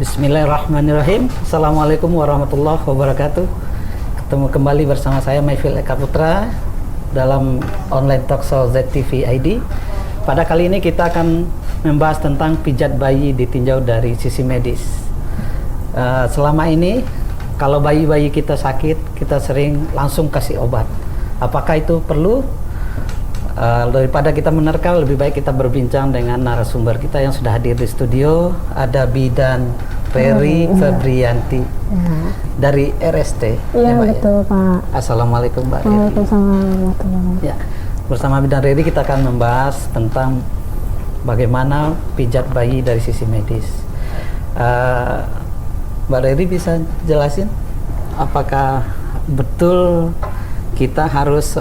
Bismillahirrahmanirrahim. Assalamualaikum warahmatullahi wabarakatuh. Ketemu kembali bersama saya Mayfil Eka Putra dalam online talkshow ZTV ID. Pada kali ini kita akan membahas tentang pijat bayi ditinjau dari sisi medis. Selama ini kalau bayi-bayi kita sakit, kita sering langsung kasih obat. Apakah itu perlu? Daripada kita menerka, lebih baik kita berbincang dengan narasumber kita yang sudah hadir di studio. Ada Bidan Ferry Febrianti dari RST. Iya, betul Pak. Assalamualaikum Mbak Reri. Waalaikumsalam. Ya, bersama Bidan Reri kita akan membahas tentang bagaimana pijat bayi dari sisi medis. Mbak Reri bisa jelasin apakah betul kita harus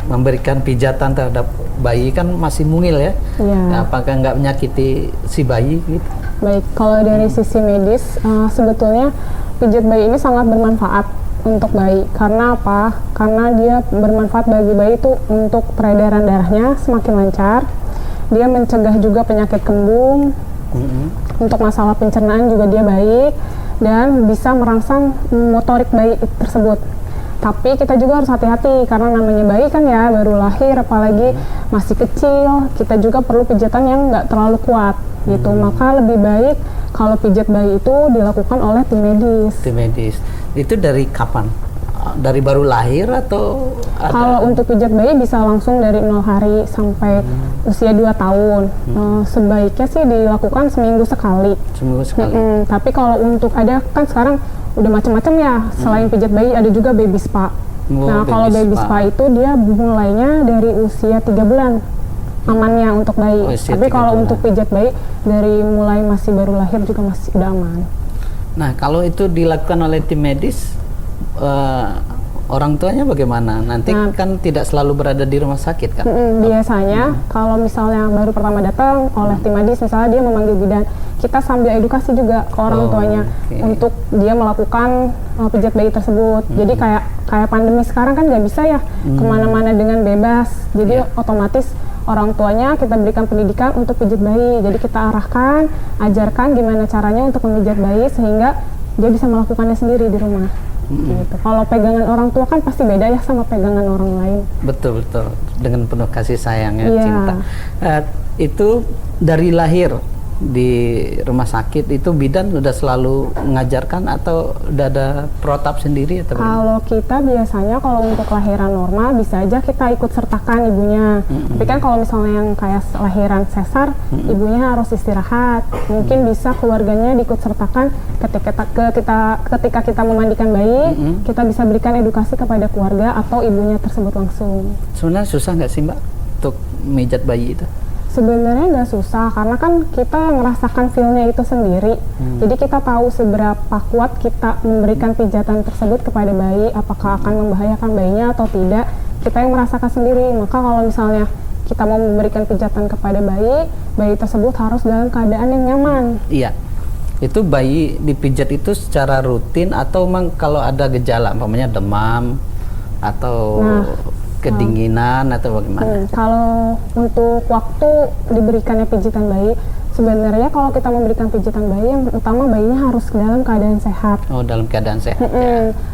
memberikan pijatan terhadap bayi, kan masih mungil ya? Ya. Apakah nggak menyakiti si bayi gitu? Baik, kalau dari sisi medis sebetulnya pijat bayi ini sangat bermanfaat untuk bayi. Karena apa? Karena dia bermanfaat bagi bayi itu untuk peredaran darahnya semakin lancar. Dia mencegah juga penyakit kembung. Untuk masalah pencernaan juga dia baik dan bisa merangsang motorik bayi tersebut. Tapi kita juga harus hati-hati karena namanya bayi kan ya, baru lahir, apalagi masih kecil. Kita juga perlu pijatan yang nggak terlalu kuat gitu. Maka lebih baik kalau pijat bayi itu dilakukan oleh tim medis. Tim medis. Itu dari kapan? Dari baru lahir atau Kalau untuk pijat bayi bisa langsung dari 0 hari sampai usia 2 tahun. Sebaiknya sih dilakukan seminggu sekali. Seminggu sekali. Tapi kalau untuk ada kan sekarang udah macam-macam ya, selain pijat bayi ada juga baby spa. Nah, kalau baby spa itu dia mulainya dari usia 3 bulan amannya untuk bayi. Tapi kalau untuk pijat bayi dari mulai masih baru lahir juga masih udah aman. Nah, kalau itu dilakukan oleh tim medis, orang tuanya bagaimana? Nanti kan tidak selalu berada di rumah sakit kan? Biasanya kalau misalnya baru pertama datang oleh tim medis, misalnya dia memanggil bidan, kita sambil edukasi juga ke orang tuanya untuk dia melakukan pijat bayi tersebut. Jadi kayak pandemi sekarang kan nggak bisa ya kemana-mana dengan bebas. Jadi otomatis orang tuanya kita berikan pendidikan untuk pijat bayi. Jadi kita arahkan, ajarkan gimana caranya untuk memijat bayi sehingga dia bisa melakukannya sendiri di rumah. Gitu. Kalau pegangan orang tua kan pasti beda ya sama pegangan orang lain. Betul, dengan penuh kasih sayang ya, cinta. Itu dari lahir di rumah sakit itu bidan sudah selalu mengajarkan atau udah ada protap sendiri atau kalau kita biasanya kalau untuk lahiran normal bisa aja kita ikut sertakan ibunya. Tapi kan kalau misalnya yang kayak lahiran sesar, ibunya harus istirahat. Mungkin bisa keluarganya diikut sertakan ketika kita memandikan bayi, kita bisa berikan edukasi kepada keluarga atau ibunya tersebut langsung. Sebenarnya susah nggak sih Mbak untuk mijat bayi itu? Sebenarnya nggak susah karena kan kita merasakan feel-nya itu sendiri. Jadi kita tahu seberapa kuat kita memberikan pijatan tersebut kepada bayi, apakah akan membahayakan bayinya atau tidak. Kita yang merasakan sendiri. Maka kalau misalnya kita mau memberikan pijatan kepada bayi tersebut harus dalam keadaan yang nyaman. Iya. Itu bayi dipijat itu secara rutin atau memang kalau ada gejala, umpamanya demam atau kedinginan atau bagaimana? Kalau untuk waktu diberikannya pijitan bayi, sebenarnya kalau kita memberikan pijitan bayi, yang utama bayinya harus dalam keadaan sehat. Oh, dalam keadaan sehat.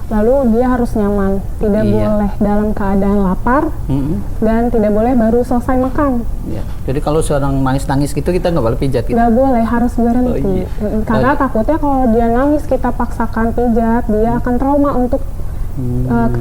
Lalu dia harus nyaman, tidak boleh dalam keadaan lapar dan tidak boleh baru selesai makan. Jadi kalau seorang nangis-nangis gitu kita nggak boleh pijat gitu? Nggak boleh, harus berhenti. Karena takutnya kalau dia nangis kita paksakan pijat, dia akan trauma untuk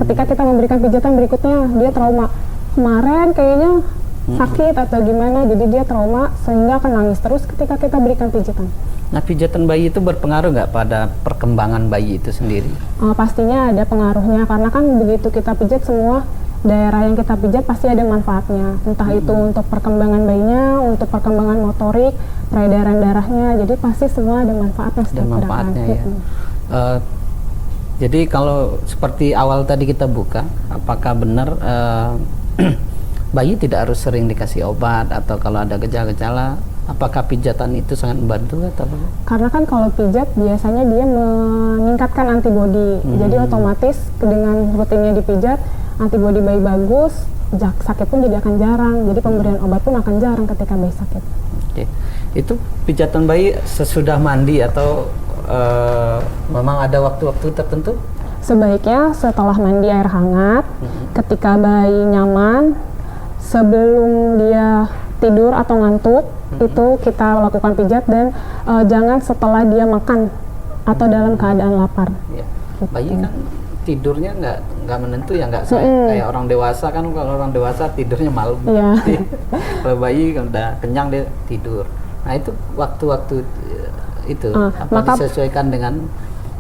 ketika kita memberikan pijatan berikutnya, dia trauma. Kemarin kayaknya sakit atau gimana, jadi dia trauma sehingga akan nangis terus ketika kita berikan pijatan. Nah, pijatan bayi itu berpengaruh nggak pada perkembangan bayi itu sendiri? Pastinya ada pengaruhnya, karena kan begitu kita pijat semua daerah yang kita pijat pasti ada manfaatnya. Entah itu untuk perkembangan bayinya, untuk perkembangan motorik, peredaran darahnya, jadi pasti semua ada manfaatnya. Ada manfaatnya ya. Jadi kalau seperti awal tadi kita buka, apakah benar bayi tidak harus sering dikasih obat atau kalau ada gejala-gejala, apakah pijatan itu sangat membantu atau apa? Karena kan kalau pijat biasanya dia meningkatkan antibodi, jadi otomatis dengan rutinnya dipijat, antibodi bayi bagus, sakit pun jadi akan jarang, jadi pemberian obat pun akan jarang ketika bayi sakit. Oke. Itu pijatan bayi sesudah mandi atau memang ada waktu-waktu tertentu? Sebaiknya setelah mandi air hangat, ketika bayi nyaman, sebelum dia tidur atau ngantuk, itu kita lakukan pijat, dan jangan setelah dia makan atau dalam keadaan lapar. Ya. Bayi kan tidurnya nggak menentu ya, nggak kayak orang dewasa kan. Kalau orang dewasa tidurnya malam. Iya. Kalau bayi udah kenyang dia tidur. Nah itu waktu-waktu itu apa disesuaikan dengan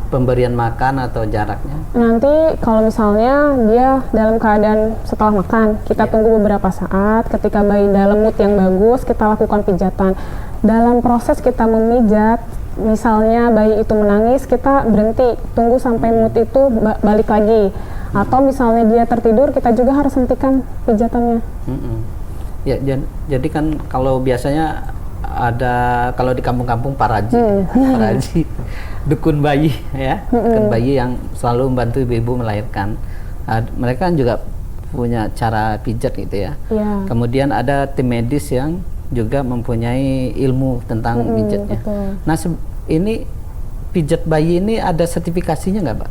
pemberian makan atau jaraknya? Nanti kalau misalnya dia dalam keadaan setelah makan, kita tunggu beberapa saat. Ketika bayi dalam mood yang bagus, kita lakukan pijatan. Dalam proses kita memijat, misalnya bayi itu menangis, kita berhenti, tunggu sampai mood itu balik lagi. Atau misalnya dia tertidur, kita juga harus hentikan pijatannya. Ya, jadi kan kalau biasanya ada, kalau di kampung-kampung paraji, dukun bayi ya, dukun bayi yang selalu membantu ibu-ibu melahirkan. Mereka kan juga punya cara pijat gitu ya. Kemudian ada tim medis yang juga mempunyai ilmu tentang pijatnya. Nah, ini pijat bayi ini ada sertifikasinya nggak, Mbak?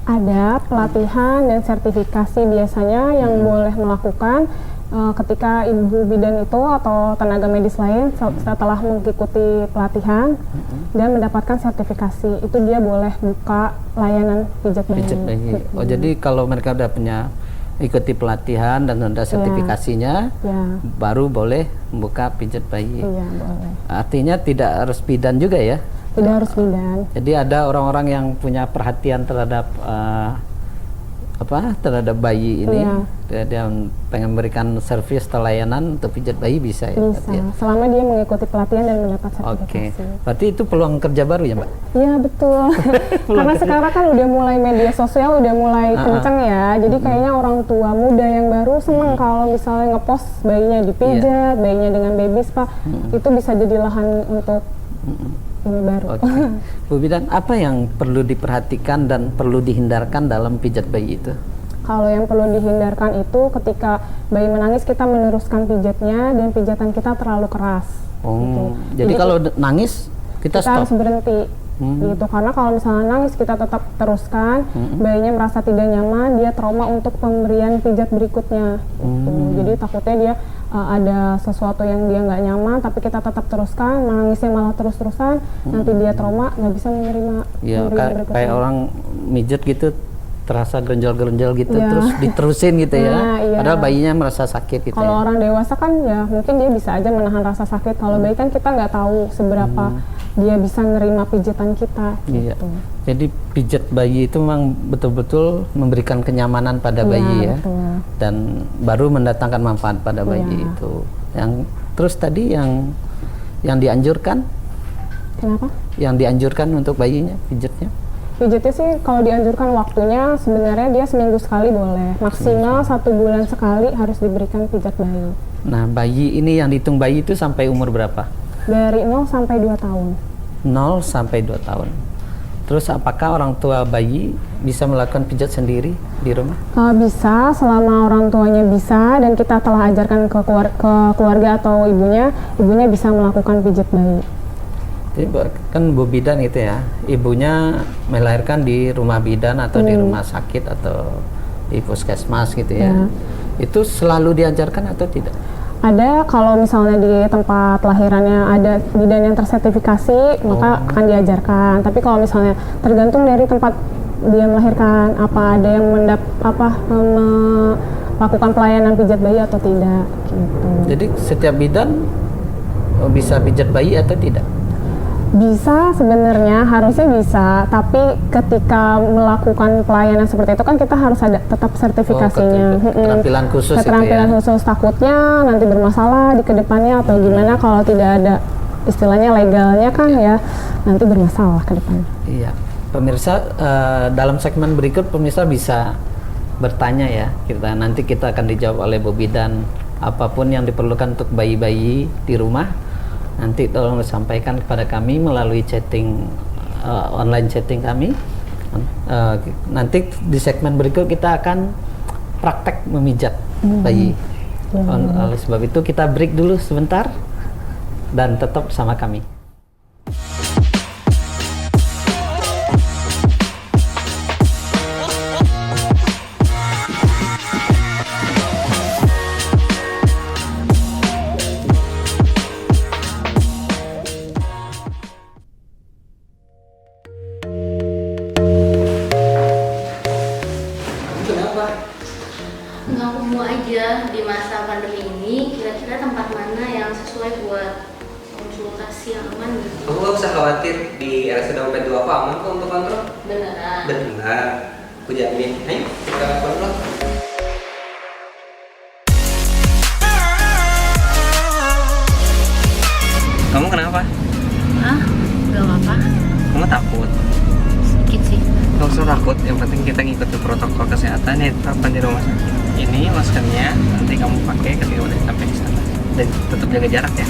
Ada pelatihan dan sertifikasi biasanya yang boleh melakukan ketika ibu bidan itu atau tenaga medis lain setelah mengikuti pelatihan dan mendapatkan sertifikasi, itu dia boleh buka layanan pijat bayi. Oh, jadi kalau mereka udah punya ikuti pelatihan dan ada sertifikasinya, baru boleh membuka pijat bayi. Iya, boleh. Artinya tidak harus bidan juga ya? Tidak harus bidan. Jadi ada orang-orang yang punya perhatian terhadap terhadap bayi ini, dia pengen memberikan servis atau layanan untuk pijat bayi bisa ya? Bisa, selama dia mengikuti pelatihan dan mendapat sertifikasi. Berarti itu peluang kerja baru ya, Mbak? Iya, betul. Karena sekarang kan udah mulai media sosial, udah mulai kenceng ya, jadi kayaknya orang tua muda yang baru seneng kalau misalnya ngepost bayinya dipijat, bayinya dengan baby spa, itu bisa jadi lahan untuk ini baru. Bu Bidan, apa yang perlu diperhatikan dan perlu dihindarkan dalam pijat bayi itu? Kalau yang perlu dihindarkan itu ketika bayi menangis, kita meneruskan pijatnya dan pijatan kita terlalu keras. Gitu. Jadi kalau nangis kita stop? Harus berhenti. Gitu, karena kalau misalnya nangis kita tetap teruskan, bayinya merasa tidak nyaman, dia trauma untuk pemberian pijat berikutnya. Gitu. Jadi takutnya dia ada sesuatu yang dia nggak nyaman, tapi kita tetap teruskan, menangisnya malah terus-terusan, nanti dia trauma, nggak bisa menerima. Iya, kayak orang mijet gitu, terasa gerenjal-gerenjal gitu, terus diterusin gitu ya. Padahal bayinya merasa sakit gitu. Kalau orang dewasa kan ya mungkin dia bisa aja menahan rasa sakit. Kalau bayi kan kita nggak tahu seberapa dia bisa nerima pijatan kita. Gitu. Jadi pijat bayi itu memang betul-betul memberikan kenyamanan pada bayi ya, betul. Dan baru mendatangkan manfaat pada bayi itu. Yang terus tadi yang dianjurkan? Kenapa? Yang dianjurkan untuk bayinya pijatnya? Pijatnya sih kalau dianjurkan waktunya sebenarnya dia seminggu sekali boleh, maksimal 1 bulan sekali harus diberikan pijat bayi. Nah, bayi ini yang dihitung bayi itu sampai umur berapa? Dari 0 sampai 2 tahun. 0 sampai 2 tahun. Terus apakah orang tua bayi bisa melakukan pijat sendiri di rumah? Bisa, selama orang tuanya bisa dan kita telah ajarkan ke keluarga atau ibunya bisa melakukan pijat bayi. Jadi kan Bu Bidan gitu ya, ibunya melahirkan di rumah bidan atau di rumah sakit atau di puskesmas gitu ya. Itu selalu diajarkan atau tidak? Ada, kalau misalnya di tempat lahirannya ada bidan yang tersertifikasi, maka akan diajarkan. Tapi kalau misalnya tergantung dari tempat dia melahirkan, apa ada yang melakukan pelayanan pijat bayi atau tidak gitu. Jadi setiap bidan bisa pijat bayi atau tidak? Bisa sebenarnya, harusnya bisa, tapi ketika melakukan pelayanan seperti itu kan kita harus ada tetap sertifikasinya. Keterampilan khusus keterampilan itu ya? khusus, takutnya nanti bermasalah di kedepannya atau gimana kalau tidak ada istilahnya legalnya kan ya, nanti bermasalah ke depan. Iya, pemirsa, dalam segmen berikut pemirsa bisa bertanya ya, nanti kita akan dijawab oleh Bu Bidan apapun yang diperlukan untuk bayi-bayi di rumah. Nanti tolong sampaikan kepada kami melalui chatting online chatting kami. Nanti di segmen berikut kita akan praktek memijat bayi. Oleh sebab itu kita break dulu sebentar. dan tetap bersama kami. Nggak aku mau aja di masa pandemi ini, kira-kira tempat mana yang sesuai buat konsultasi yang aman gitu. Kamu gak usah khawatir, di RSUD UP 2 aku aman kok untuk kontrol. Beneran. Benar, aku jamin. Ayo kita kontrol. Kamu kenapa? Ah, nggak apa-apa. Kamu takut? Sedikit sih. Gak usah takut, yang penting kita ngikutin protokol kesehatan yang ditetapkan di rumah sakit. Ini maskernya nanti kamu pakai ketika udah sampai di sana. Dan tetap jaga jarak ya.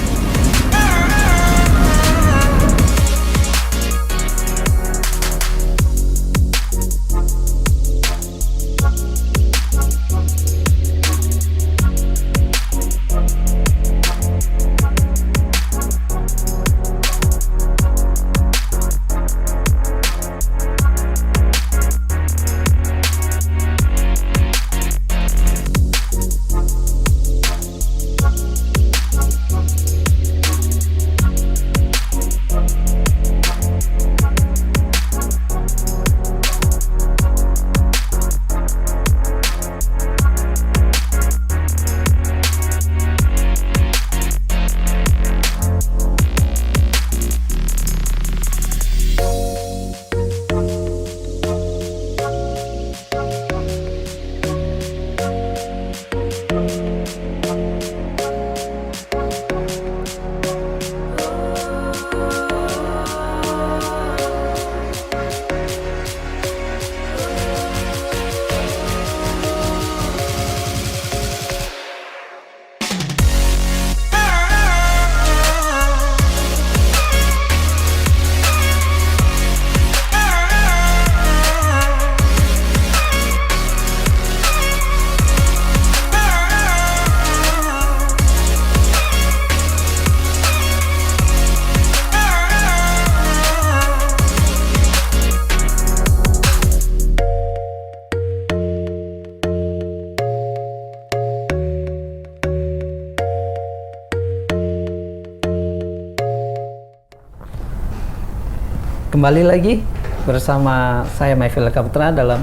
Kembali lagi bersama saya Maifil Eka Putra dalam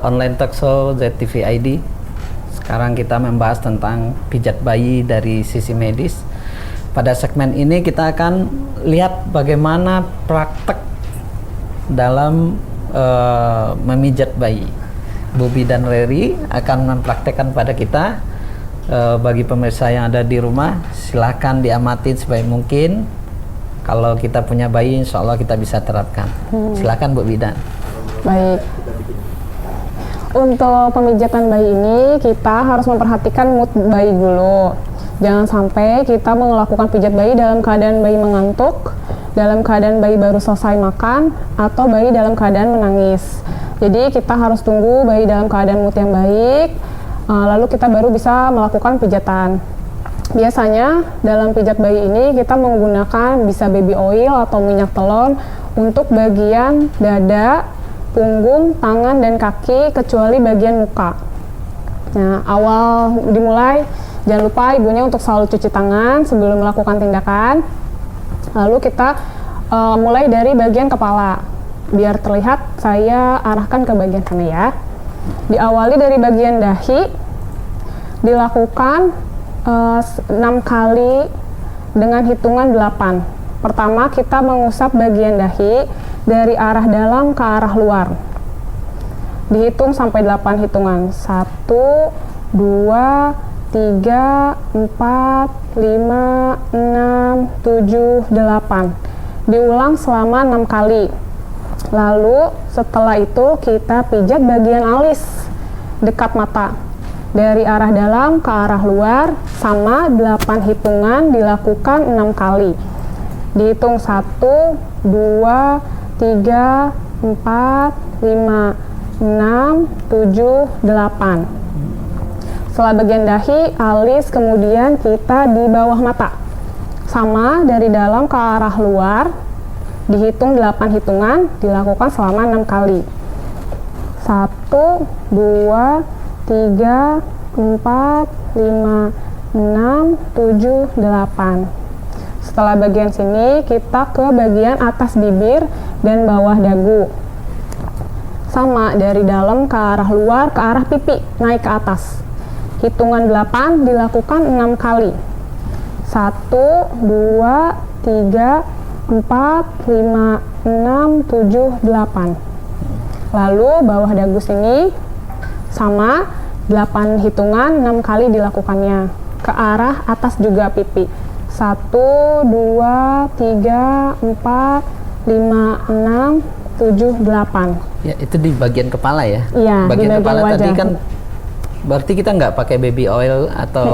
online talk show ZTV ID. Sekarang kita membahas tentang pijat bayi dari sisi medis. Pada segmen ini kita akan lihat bagaimana praktek dalam memijat bayi. Bobi dan Reri akan mempraktekkan pada kita. Bagi pemirsa yang ada di rumah, silakan diamatin sebaik mungkin. Kalau kita punya bayi, insya Allah kita bisa terapkan. Silakan Bu Bidan. Baik. Untuk pemijatan bayi ini, kita harus memperhatikan mood bayi dulu. Jangan sampai kita melakukan pijat bayi dalam keadaan bayi mengantuk, dalam keadaan bayi baru selesai makan, atau bayi dalam keadaan menangis. Jadi kita harus tunggu bayi dalam keadaan mood yang baik, lalu kita baru bisa melakukan pijatan. Biasanya dalam pijat bayi ini kita menggunakan bisa baby oil atau minyak telon untuk bagian dada, punggung, tangan, dan kaki kecuali bagian muka. Nah, awal dimulai jangan lupa ibunya untuk selalu cuci tangan sebelum melakukan tindakan. Lalu kita mulai dari bagian kepala. Biar terlihat saya arahkan ke bagian sana ya. Diawali dari bagian dahi, dilakukan 6 kali dengan hitungan 8. Pertama kita mengusap bagian dahi dari arah dalam ke arah luar. Dihitung sampai 8 hitungan. 1, 2, 3, 4, 5, 6, 7, 8. Diulang selama 6 kali. Lalu setelah itu kita pijat bagian alis dekat mata. Dari arah dalam ke arah luar sama 8 hitungan dilakukan 6 kali. Dihitung 1, 2, 3, 4, 5, 6, 7, 8. Setelah bagian dahi, alis, kemudian kita di bawah mata. Sama dari dalam ke arah luar, dihitung 8 hitungan, dilakukan selama 6 kali. 1, 2, 3, 4, 5, 6, 7, 8. Setelah bagian sini, kita ke bagian atas bibir dan bawah dagu. Sama dari dalam ke arah luar, ke arah pipi, naik ke atas. Hitungan 8 dilakukan 6 kali. 1, 2, 3, 4, 5, 6, 7, 8. Lalu bawah dagu sini sama 8 hitungan 6 kali dilakukannya. Ke arah atas juga pipi. 1, 2, 3, 4, 5, 6, 7, 8. Ya, itu di bagian kepala ya? Iya, di bagian bagian kepala wajah. tadi kan berarti kita nggak pakai baby oil atau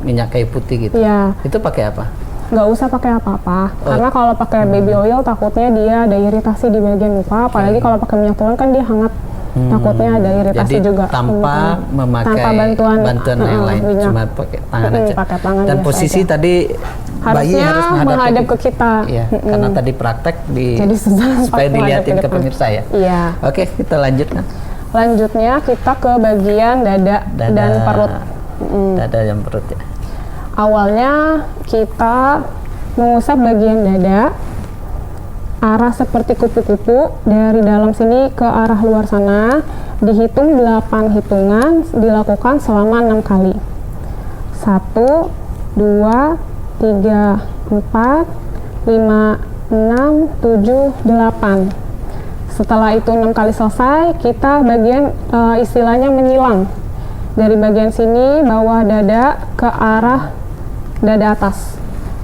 minyak kayu putih gitu? Iya. Itu pakai apa? Nggak usah pakai apa-apa, Oh. karena kalau pakai baby oil takutnya dia ada iritasi di bagian muka, apalagi kalau pakai minyak telon kan dia hangat. Takutnya ada iritasi Jadi juga. tanpa memakai tanpa bantuan yang lain, minyak. cuma pakai tangan aja. Pakai tangan Dan biasa posisi aja. tadi bayi Harusnya harus menghadap ke kita. Iya, karena tadi praktek Jadi susah supaya menghadap dilihatin ke ke depan. pemirsa ya. Iya. Oke, kita lanjut kan. Lanjutnya kita ke bagian dada dan perut. Dada dan perut ya. Awalnya kita mengusap bagian dada, arah seperti kupu-kupu dari dalam sini ke arah luar sana, dihitung 8 hitungan, dilakukan selama 6 kali. 1, 2, 3, 4, 5, 6, 7, 8. Setelah itu 6 kali selesai, kita bagian istilahnya menyilang. Dari bagian sini bawah dada ke arah dada atas.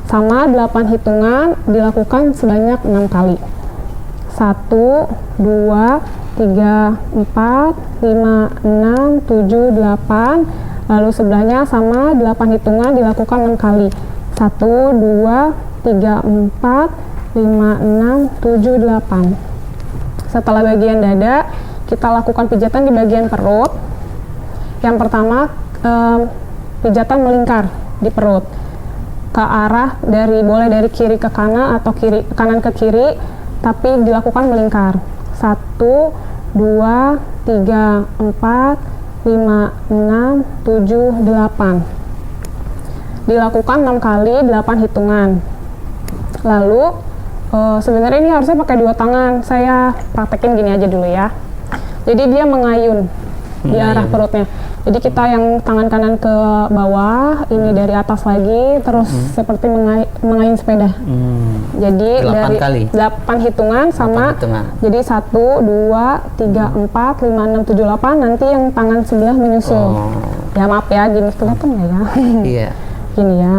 Sama 8 hitungan dilakukan sebanyak 6 kali. 1, 2, 3, 4, 5, 6, 7, 8. Lalu sebelahnya sama 8 hitungan dilakukan 6 kali. 1, 2, 3, 4, 5, 6, 7, 8. Setelah bagian dada, kita lakukan pijatan di bagian perut. Yang pertama, pijatan melingkar di perut. Ke arah boleh dari kiri ke kanan atau kanan ke kiri, tapi dilakukan melingkar. 1, 2, 3, 4, 5, 6, 7, 8. Dilakukan 6 kali 8 hitungan. Lalu sebenarnya ini harusnya pakai 2 tangan. Saya praktekin gini aja dulu ya. Jadi dia mengayun di arah perutnya. Jadi kita yang tangan kanan ke bawah, ini dari atas lagi, terus seperti mengayun sepeda. Jadi 8 dari kali? 8 hitungan sama, 8 hitungan. jadi 1, 2, 3, 4, 5, 6, 7, 8, nanti yang tangan sebelah menyusul. Oh. Ya maaf ya, gini kelihatan nggak ya? Iya. Gini ya.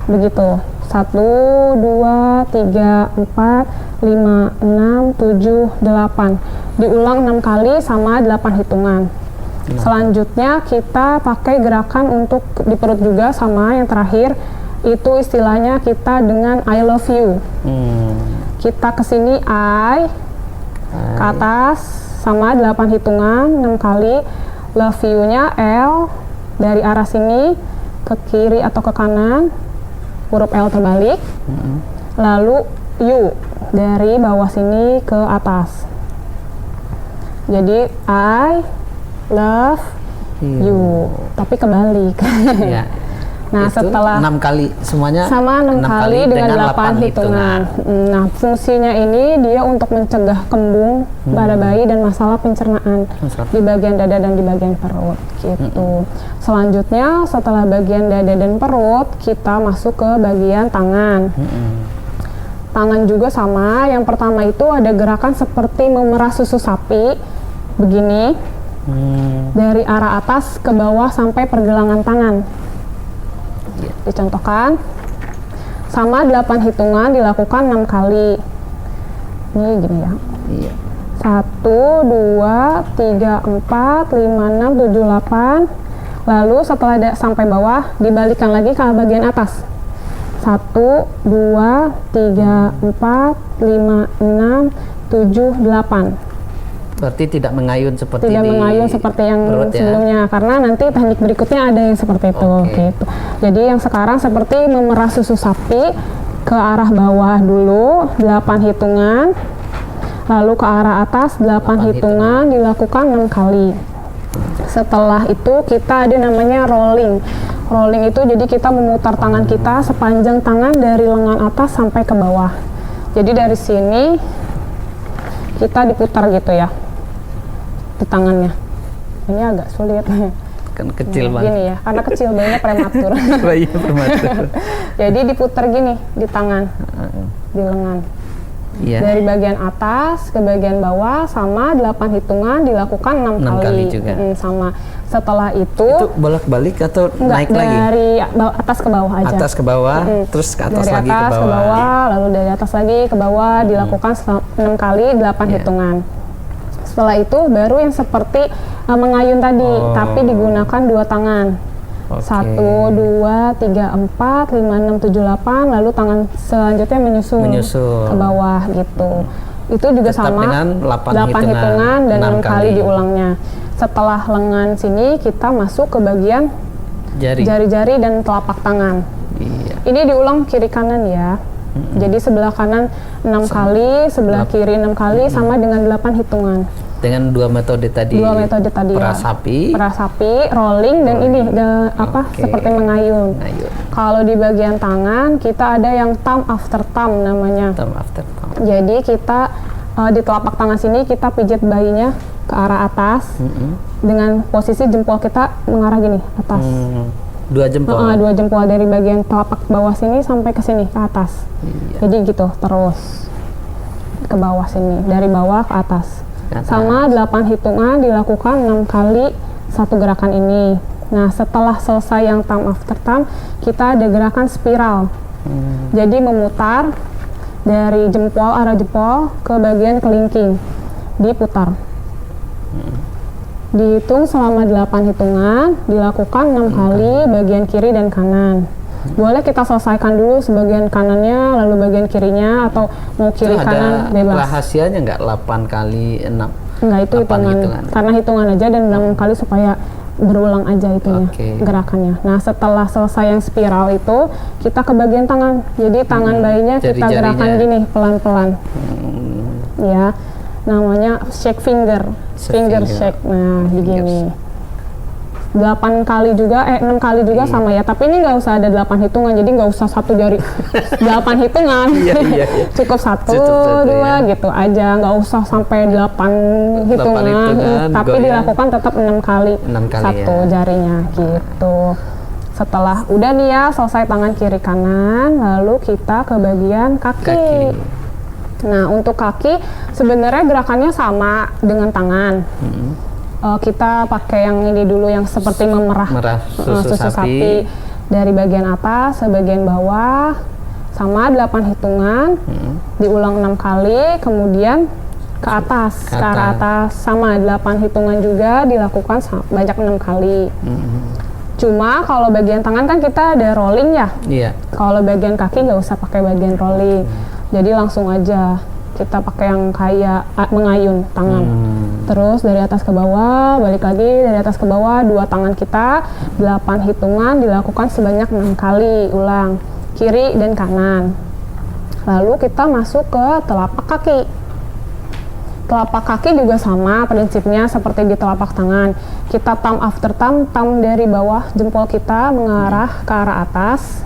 Begitu. 1, 2, 3, 4, 5, 6, 7, 8. Diulang 6 kali sama 8 hitungan. Selanjutnya kita pakai gerakan untuk di perut juga, sama yang terakhir itu istilahnya kita dengan I love you. Kita ke sini I ke atas sama 8 hitungan 6 kali. Love you-nya L dari arah sini ke kiri atau ke kanan, huruf L terbalik. Lalu U dari bawah sini ke atas. Jadi I love you, tapi kebalik. Ya. Nah, Itu setelah 6 kali semuanya sama 6 kali dengan 8 hitungan. Nah, fungsinya ini dia untuk mencegah kembung pada bayi dan masalah pencernaan di bagian dada dan di bagian perut gitu. Selanjutnya setelah bagian dada dan perut, kita masuk ke bagian tangan. Tangan juga sama. Yang pertama itu ada gerakan seperti memerah susu sapi begini, dari arah atas ke bawah sampai pergelangan tangan. Dicontohkan, sama 8 hitungan dilakukan 6 kali. Ini gini ya. Iya. 1, 2, 3, 4, 5, 6, 7, 8. Lalu setelah sampai bawah, dibalikkan lagi ke bagian atas. 1, 2, 3, 4, 5, 6, 7, 8. Berarti tidak mengayun seperti tidak di mengayun seperti yang perut ya? sebelumnya, karena nanti teknik berikutnya ada yang seperti itu. Gitu. Jadi yang sekarang seperti memerah susu sapi ke arah bawah dulu 8 hitungan, lalu ke arah atas 8 hitungan dilakukan 6 kali. Setelah itu kita ada namanya rolling. Rolling itu jadi kita memutar tangan kita sepanjang tangan dari lengan atas sampai ke bawah. Jadi dari sini kita diputar gitu ya di tangannya. Ini agak sulit. Kan kecil banget. Gini ya, karena kecil bayinya prematur. Bayinya prematur. Jadi diputar gini di tangan, di lengan. Iya. Dari bagian atas ke bagian bawah sama 8 hitungan dilakukan 6 kali juga. Sama. Setelah itu bolak-balik atau naik lagi? Dari atas ke bawah aja. Atas ke bawah, terus ke atas dari lagi atas ke bawah. lalu dari atas lagi ke bawah dilakukan 6 kali 8 hitungan. Setelah itu baru yang seperti mengayun tadi, tapi digunakan 2 tangan. 1, 2, 3, 4, 5, 6, 7, 8, lalu tangan selanjutnya menyusul ke bawah gitu. Itu juga tetap sama dengan 8 hitungan dan 6 kali diulangnya. Setelah lengan sini kita masuk ke bagian jari-jari dan telapak tangan. Iya. Ini diulang kiri kanan ya. Jadi sebelah kanan 6 kali, sebelah kiri 6 kali sama dengan 8 hitungan. Dengan 2 metode tadi. 2 metode tadi perah ya. sapi, rolling dan ini seperti mengayun. Kalau di bagian tangan kita ada yang thumb after thumb namanya. Thumb after thumb. Jadi kita di telapak tangan sini kita pijat bayinya ke arah atas dengan posisi jempol kita mengarah gini atas. 2 jempol. 2 jempol dari bagian telapak bawah sini sampai ke sini ke atas. Iya. Jadi gitu terus ke bawah sini dari bawah ke atas. Sama 8 hitungan dilakukan 6 kali satu gerakan ini. Nah setelah selesai yang thumb after thumb kita ada gerakan spiral. Jadi memutar dari jempol arah jempol ke bagian kelingking diputar. Dihitung selama 8 hitungan dilakukan 6 kali bagian kiri dan kanan. Boleh kita selesaikan dulu sebagian kanannya lalu bagian kirinya atau mau kiri itu kanan bebas. Rahasianya nggak 8 kali 6? Enggak, itu hitungan. Karena hitungan aja dan 6 kali supaya berulang aja itunya gerakannya. Nah setelah selesai yang spiral itu kita ke bagian tangan. Jadi tangan bayinya kita gerakan gini pelan-pelan. Ya, namanya shake finger shake. Nah begini. 8 kali juga, 6 kali juga sama ya, tapi ini nggak usah ada 8 hitungan, jadi nggak usah satu jari 8 hitungan. Cukup 1, 2 gitu aja, nggak usah sampai 8 hitungan, tapi dilakukan tetap 6 kali satu jarinya gitu. Setelah udah nih ya selesai tangan kiri kanan, lalu kita ke bagian kaki. Nah untuk kaki sebenarnya gerakannya sama dengan tangan. Kita pakai yang ini dulu yang seperti memerah susu sapi dari bagian atas ke bagian bawah sama 8 hitungan diulang 6 kali, kemudian ke atas ke arah atas sama 8 hitungan juga dilakukan banyak 6 kali. Cuma kalau bagian tangan kan kita ada rolling ya. Kalau bagian kaki nggak usah pakai bagian rolling, jadi langsung aja kita pakai yang kayak mengayun tangan. Terus dari atas ke bawah, balik lagi dari atas ke bawah, 2 tangan kita 8 hitungan dilakukan sebanyak 6 kali ulang kiri dan kanan. Lalu kita masuk ke telapak kaki. Telapak kaki juga sama prinsipnya seperti di telapak tangan. Kita thumb after thumb, thumb dari bawah jempol kita mengarah ke arah atas.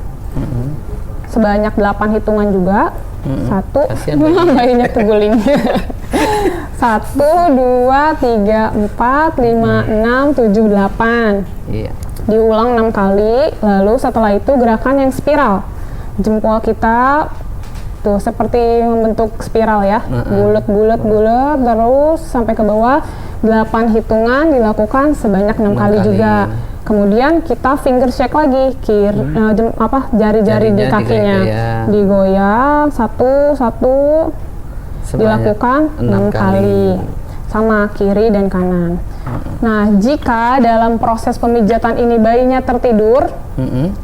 Sebanyak 8 hitungan juga. 1, bayinya terguling. 1, 2, 3, 4, 5, 6, 7, 8. Diulang 6 kali. Lalu setelah itu gerakan yang spiral. Jempol kita tuh seperti membentuk spiral ya, bulat terus sampai ke bawah. 8 hitungan dilakukan sebanyak 6 kali juga. Kemudian kita finger shake lagi, jari-jari di kakinya digoyang satu dilakukan 6 kali. sama kiri dan kanan. Nah, jika dalam proses pemijatan ini bayinya tertidur,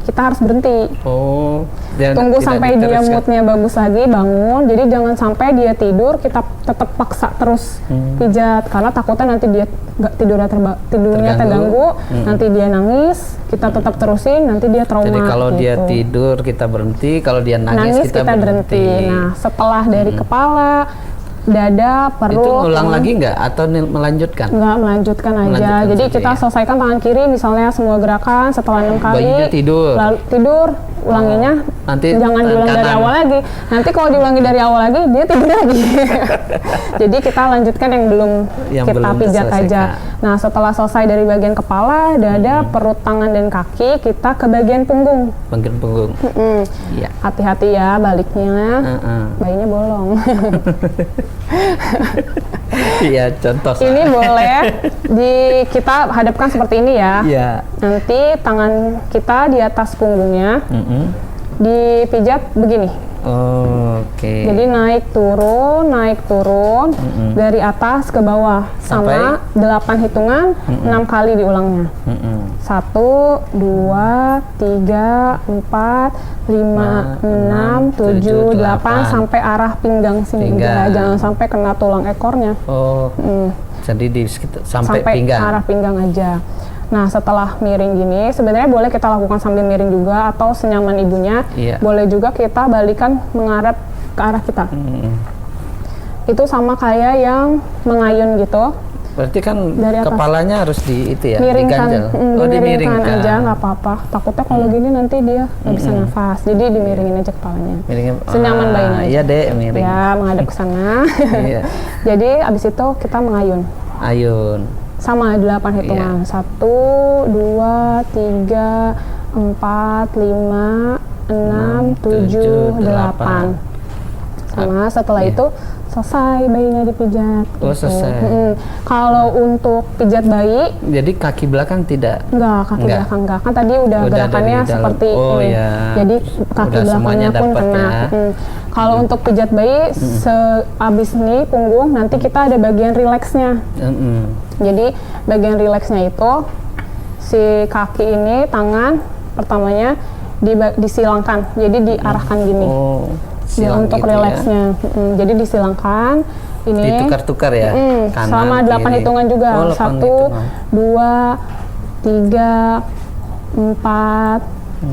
kita harus berhenti. Oh, dia Tunggu tidak sampai dia diteruskan. moodnya bagus lagi, bangun. Jadi jangan sampai dia tidur, kita tetap paksa terus pijat, karena takutnya nanti dia nggak tidurnya terganggu, nanti dia nangis, kita tetap terusin, nanti dia trauma. Jadi kalau dia gitu. tidur kita berhenti, kalau dia nangis, Nangis kita berhenti. Nah, setelah dari kepala, dada, perut, itu ulang tangan, lagi nggak atau melanjutkan? nggak, melanjutkan aja. Melanjutkan Jadi saja, kita ya. selesaikan tangan kiri, misalnya semua gerakan setelah 6 kali. Bayinya tidur. Lalu tidur, ulanginya. Nanti Jangan tangan diulang dari kanan. awal lagi. Nanti kalau diulangi dari awal lagi, dia tidur lagi. Jadi kita lanjutkan yang belum Yang kita belum pijat aja. diselesaikan. Nah, setelah selesai dari bagian kepala, dada, perut, tangan, dan kaki, kita ke bagian punggung. Bagian punggung. Iya. Hati-hati ya baliknya. Bayinya bolong. Iya, contoh. Ini boleh kita hadapkan seperti ini ya. Iya. Nanti tangan kita di atas punggungnya dipijat begini. Oke. Jadi naik turun dari atas ke bawah sama 8 hitungan, 6 kali diulangnya. 1, 2, 3, 4, 5, 6, 7, 8 sampai arah pinggang sini. Jangan sampai kena tulang ekornya. Oh. Jadi sampai pinggang. Arah pinggang aja. Nah, setelah miring gini, sebenarnya boleh kita lakukan sambil miring juga atau senyaman ibunya. Iya. Boleh juga kita balikan menghadap ke arah kita. Itu sama kayak yang mengayun gitu. Berarti kan Dari atas. kepalanya harus Miringkan, diganjel. dimiringkan dimiringkan aja, nggak apa-apa. Takutnya kalau gini nanti dia nggak bisa nafas. Jadi dimiringin aja kepalanya. Senyaman bayinya. Iya deh, miring. Ya, menghadap ke sana. Iya. Jadi abis itu kita mengayun. Ayun. Sama 8 hitungan. 1, 2, 3, 4, 5, 6, 7, 8. Sama setelah itu selesai bayinya dipijat. Oh, gitu. selesai. Kalau untuk pijat bayi, Jadi kaki belakang tidak. enggak, kaki Enggak. belakang enggak. Kan tadi udah Udah gerakannya dari dalam. seperti Oh, ini. ya. Jadi kaki Udah semuanya belakangnya pun dapat kena. ya. Kalau untuk pijat bayi, seabis nih punggung, nanti kita ada bagian rileksnya. Jadi bagian rileksnya itu si kaki ini, tangan pertamanya disilangkan. Jadi diarahkan gini. Oh. Ya, Silang untuk gitu rileksnya. Jadi disilangkan ini. Ditukar-tukar ya. Kanan, Selama 8 kiri. hitungan juga. Oh, 8 1, hitungan. 2, 3, 4,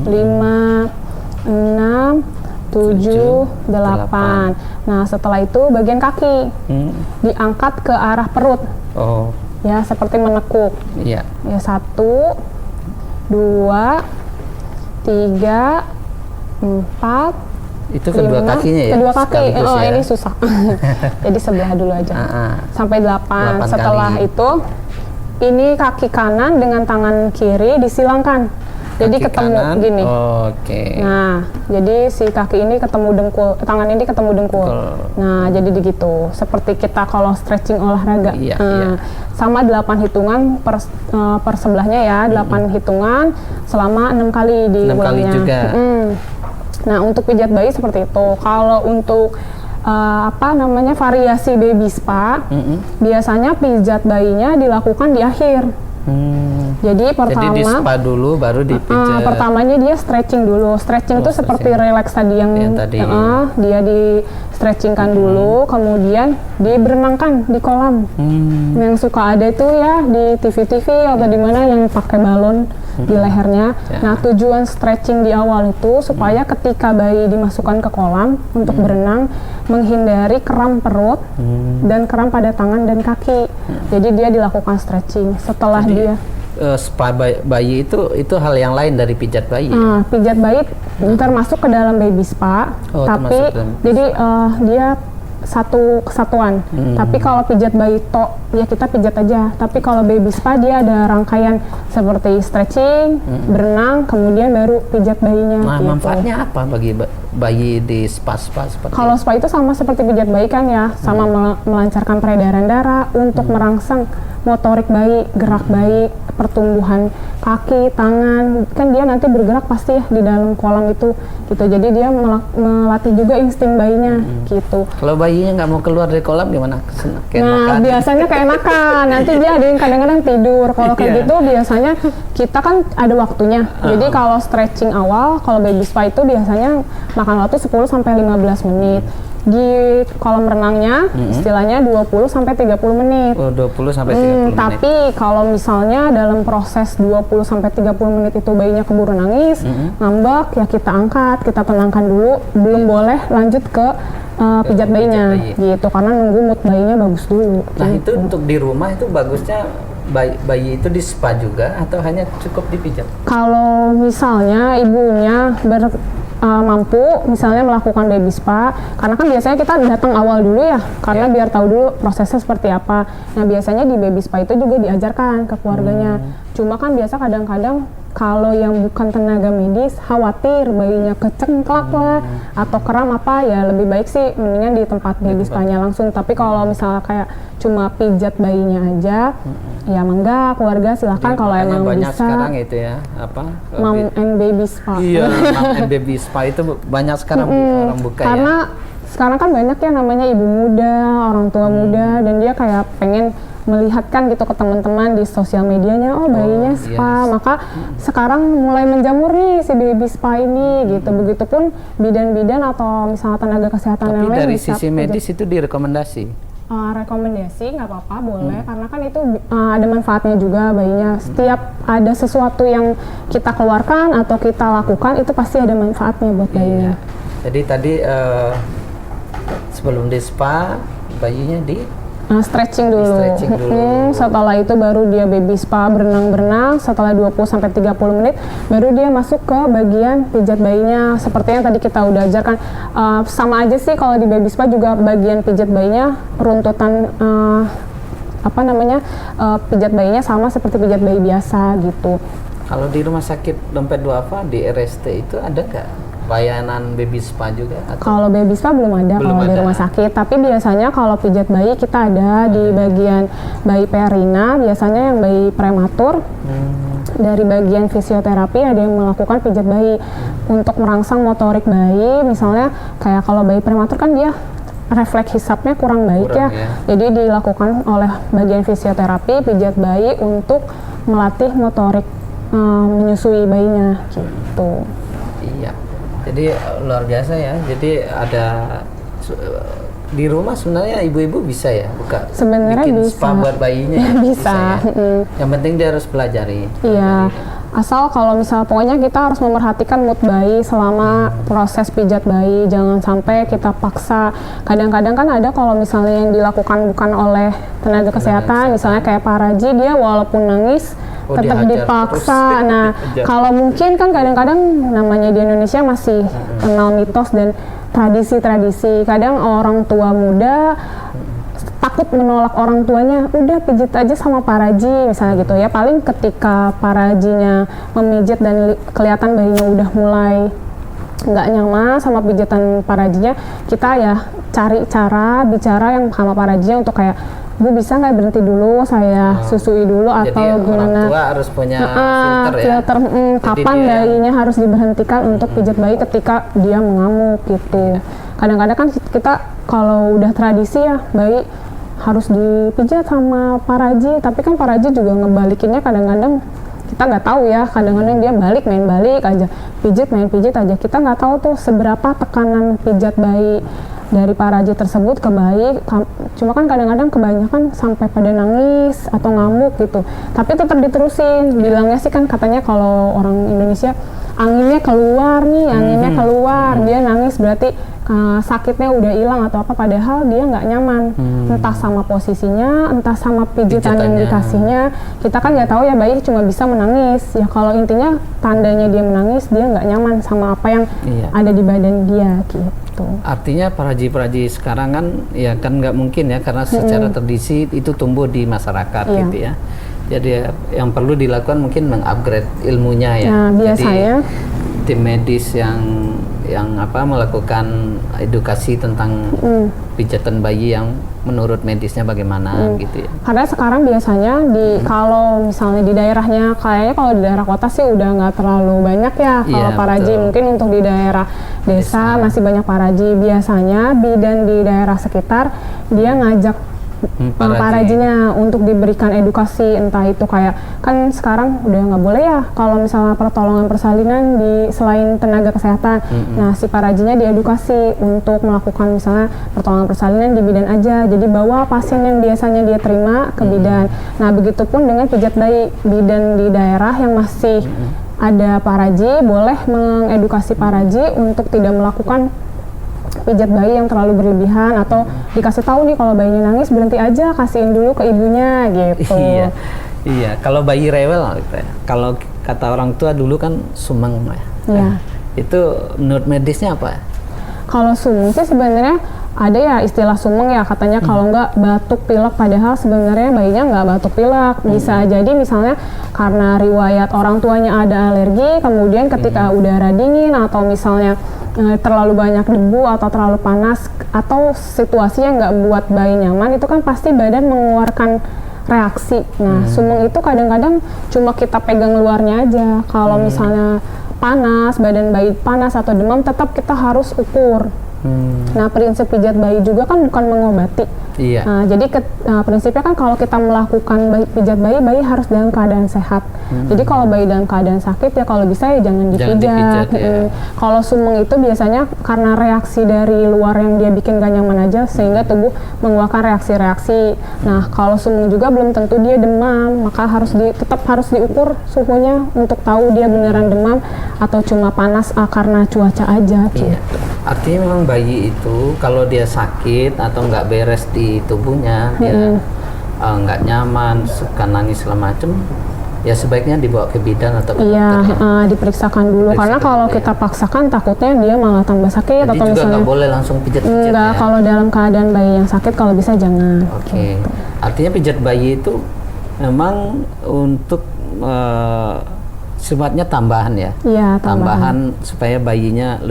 5, 6, 7, 8. Nah, setelah itu bagian kaki diangkat ke arah perut. Oh. Ya, seperti menekuk. Iya. Ya, 1, 2, 3, 4, Itu kedua 5, kakinya ya. Kedua kaki. Sekaligus Oh, ya? ini susah. Jadi sebelah dulu aja. Sampai 8. 8 Setelah kali. itu ini kaki kanan dengan tangan kiri disilangkan. Jadi Kaki ketemu kanan, gini. Oke. Nah, jadi si kaki ini ketemu dengkul, tangan ini ketemu dengkul. Nah, jadi begitu. Seperti kita kalau stretching olahraga. Iya, Nah, iya. sama 8 hitungan per sebelahnya ya, 8 hitungan selama 6 kali di 6 kali ulangnya. juga. Nah, untuk pijat bayi seperti itu. Kalau untuk variasi baby spa, biasanya pijat bayinya dilakukan di akhir. Jadi pertama, Jadi di spa dulu baru dipijat. pertamanya dia stretching dulu. Stretching itu seperti relax tadi yang tadi. dia di stretchingkan dulu, kemudian diberenangkan di kolam. Yang suka ada itu ya di TV-TV atau di mana yang pakai balon di lehernya. Nah, tujuan stretching di awal itu supaya ketika bayi dimasukkan ke kolam untuk berenang, menghindari kram perut dan kram pada tangan dan kaki. Jadi dia dilakukan stretching. Setelah dia spa bayi itu hal yang lain dari pijat bayi. pijat bayi termasuk ke dalam baby spa, Oh, tapi termasuk dalam jadi dia satu kesatuan. Tapi kalau pijat bayi ya kita pijat aja. Tapi kalau baby spa dia ada rangkaian seperti stretching, berenang, kemudian baru pijat bayinya. Nah, gitu. manfaatnya apa bagi bayi di spa-spa seperti Kalau spa itu sama seperti pijat bayi kan ya, sama melancarkan peredaran darah untuk merangsang motorik bayi, gerak bayi, pertumbuhan kaki, tangan, kan dia nanti bergerak pasti ya di dalam kolam itu gitu. Jadi dia melatih juga insting bayinya gitu. Kalau bayinya nggak mau keluar dari kolam gimana? Nah, Keenakan. biasanya keenakan. Nanti dia ada yang kadang-kadang tidur. Kalau kayak Iya. gitu biasanya kita kan ada waktunya. Jadi kalau stretching awal, kalau baby spa itu biasanya makan waktu 10 sampai 15 menit. Di kolam renangnya istilahnya 20 sampai 30 menit. Oh, 20 sampai 30 menit. Tapi kalau misalnya dalam proses 20 sampai 30 menit itu bayinya keburu nangis, ngambek, ya kita angkat, kita tenangkan dulu, belum boleh lanjut ke pijat bayinya bayi. gitu, karena nunggu mood bayinya bagus dulu. Nah, itu untuk di rumah itu bagusnya bayi itu di spa juga atau hanya cukup dipijat? Kalau misalnya ibunya mampu misalnya melakukan baby spa, karena kan biasanya kita datang awal dulu ya, karena biar tahu dulu prosesnya seperti apa. Nah, biasanya di baby spa itu juga diajarkan ke keluarganya. Cuma kan biasa kadang-kadang kalau yang bukan tenaga medis khawatir bayinya kecengklak lah atau kram apa, ya lebih baik sih mendingan di tempat baby spa-nya langsung. Tapi kalau misalnya kayak cuma pijat bayinya aja, ya enggak, keluarga silahkan kalau Makanya emang banyak bisa. sekarang itu ya, apa? Mom and baby spa. Iya, mom and baby spa itu banyak sekarang orang buka Karena ya. sekarang kan banyak ya namanya ibu muda, orang tua muda, dan dia kayak pengen melihatkan gitu ke teman-teman di sosial medianya, oh bayinya spa, maka sekarang mulai menjamur nih si baby spa ini gitu. Begitupun bidan-bidan atau misalnya tenaga kesehatan Tapi yang lain dari bisa sisi medis itu direkomendasi. rekomendasi nggak apa-apa, boleh, karena kan itu ada manfaatnya juga bayinya. Setiap ada sesuatu yang kita keluarkan atau kita lakukan itu pasti ada manfaatnya buat bayinya. Jadi tadi sebelum di spa bayinya di Stretching dulu. Stretching dulu. Setelah itu baru dia baby spa, berenang-berenang. Setelah 20 sampai 30 menit baru dia masuk ke bagian pijat bayinya. Seperti yang tadi kita udah ajarkan. Sama aja sih kalau di baby spa juga bagian pijat bayinya, runtutan pijat bayinya sama seperti pijat bayi biasa gitu. Kalau di rumah sakit Dompet Duafa di RST itu ada nggak layanan baby spa juga? Kalau baby spa belum ada kalau di rumah sakit, tapi biasanya kalau pijat bayi kita ada di bagian bayi perina, biasanya yang bayi prematur. Dari bagian fisioterapi ada yang melakukan pijat bayi untuk merangsang motorik bayi. Misalnya kayak kalau bayi prematur kan dia refleks hisapnya kurang baik ya. Jadi dilakukan oleh bagian fisioterapi pijat bayi untuk melatih motorik menyusui bayinya gitu. Iya. Jadi luar biasa ya. Jadi ada di rumah sebenarnya ibu-ibu bisa ya buka Sebenarnya bikin bisa. spa buat bayinya ya? Bisa. Ya? Yang penting dia harus pelajari. Iya, asal kalau misal pokoknya kita harus memperhatikan mood bayi selama proses pijat bayi, jangan sampai kita paksa. Kadang-kadang kan ada kalau misalnya yang dilakukan bukan oleh tenaga kesehatan, misalnya kayak Pak Raji, dia walaupun nangis tetap dihajar dipaksa. terus. Nah, Dihajar. kalau mungkin kan kadang-kadang namanya di Indonesia masih kenal mitos dan tradisi-tradisi. Kadang orang tua muda takut menolak orang tuanya, udah pijit aja sama Pak Raji misalnya gitu ya. Paling ketika Pak Rajinya memijit dan kelihatan bayinya udah mulai nggak nyaman sama pijatan Pak Rajinya, kita ya cari cara bicara yang sama Pak Rajinya untuk kayak, Bu bisa nggak berhenti dulu, saya susui dulu Jadi atau gimana. orang tua harus punya filter ya. Filter, kapan dia- bayinya harus diberhentikan untuk pijat bayi ketika dia mengamuk gitu. Kadang-kadang kan kita kalau udah tradisi ya bayi harus dipijat sama Pak Raji, tapi kan Pak Raji juga ngebalikinnya kadang-kadang kita nggak tahu ya, kadang-kadang dia main balik aja, main pijit aja, kita nggak tahu tuh seberapa tekanan pijat bayi dari Pak Raji tersebut ke bayi. Cuma kan kadang-kadang kebanyakan sampai pada nangis atau ngamuk gitu, tapi tetap diterusin. Bilangnya sih kan katanya kalau orang Indonesia anginnya keluar nih, anginnya keluar, dia nangis berarti sakitnya udah hilang atau apa, padahal dia nggak nyaman, entah sama posisinya, entah sama pijitan yang Pijitannya. dikasihnya. Kita kan nggak tahu ya, bayi cuma bisa menangis ya, kalau intinya tandanya dia menangis, dia nggak nyaman sama apa yang ada di badan dia gitu. Artinya Paraji sekarang kan ya kan nggak mungkin ya, karena secara tradisi itu tumbuh di masyarakat gitu ya. Jadi yang perlu dilakukan mungkin mengupgrade ilmunya ya. Nah, biasanya Jadi tim medis yang yang melakukan edukasi tentang pijatan bayi yang menurut medisnya bagaimana gitu ya. Karena sekarang biasanya kalau misalnya di daerahnya, kayaknya kalau di daerah kota sih udah nggak terlalu banyak ya kalau Iya, paraji. betul. Mungkin untuk di daerah desa masih banyak paraji. Biasanya bidan di daerah sekitar dia ngajak parajinya untuk diberikan edukasi, entah itu kayak kan sekarang udah nggak boleh ya kalau misalnya pertolongan persalinan di selain tenaga kesehatan. Nah si parajinya diedukasi untuk melakukan misalnya pertolongan persalinan di bidan aja, jadi bawa pasien yang biasanya dia terima ke bidan. Nah begitupun dengan pijat bayi, bidan di daerah yang masih ada paraji boleh mengedukasi paraji untuk tidak melakukan pijat bayi yang terlalu berlebihan, atau dikasih tahu nih kalau bayinya nangis berhenti aja, kasihin dulu ke ibunya gitu. Iya. Kalau bayi rewel gitu ya. Kalau kata orang tua dulu kan sumeng ya. Iya. Itu menurut medisnya apa? Kalau sumeng sih sebenarnya ada ya istilah sumeng ya, katanya kalau nggak batuk pilek, padahal sebenarnya bayinya nggak batuk pilek. Bisa jadi misalnya karena riwayat orang tuanya ada alergi, kemudian ketika udara dingin atau misalnya terlalu banyak debu atau terlalu panas atau situasi yang nggak buat bayi nyaman, itu kan pasti badan mengeluarkan reaksi. Nah sumeng itu kadang-kadang cuma kita pegang luarnya aja. Kalau misalnya panas, badan bayi panas atau demam, tetap kita harus ukur. Nah prinsip pijat bayi juga kan bukan mengobati. Iya. Nah, jadi prinsipnya kan kalau kita melakukan pijat bayi, bayi harus dalam keadaan sehat. Jadi kalau bayi dalam keadaan sakit ya kalau bisa ya jangan dipijat. Ya. Kalau sumeng itu biasanya karena reaksi dari luar yang dia bikin gak nyaman aja, sehingga tubuh mengeluarkan reaksi-reaksi. Nah kalau sumeng juga belum tentu dia demam, maka tetap harus diukur suhunya untuk tahu dia beneran demam atau cuma panas karena cuaca aja. Iya. Artinya memang bayi itu kalau dia sakit atau nggak beres di tubuhnya, dia nggak nyaman, suka nangis segala macem, ya sebaiknya dibawa ke bidan atau ke dokter. Iya, diperiksakan dulu. Karena kalau kita paksakan takutnya dia malah tambah sakit. Jadi atau juga misalnya nggak boleh langsung pijat-pijat enggak, ya? kalau dalam keadaan bayi yang sakit kalau bisa jangan. Oke. Artinya pijat bayi itu memang untuk sifatnya tambahan ya? Iya, Tambahan supaya bayinya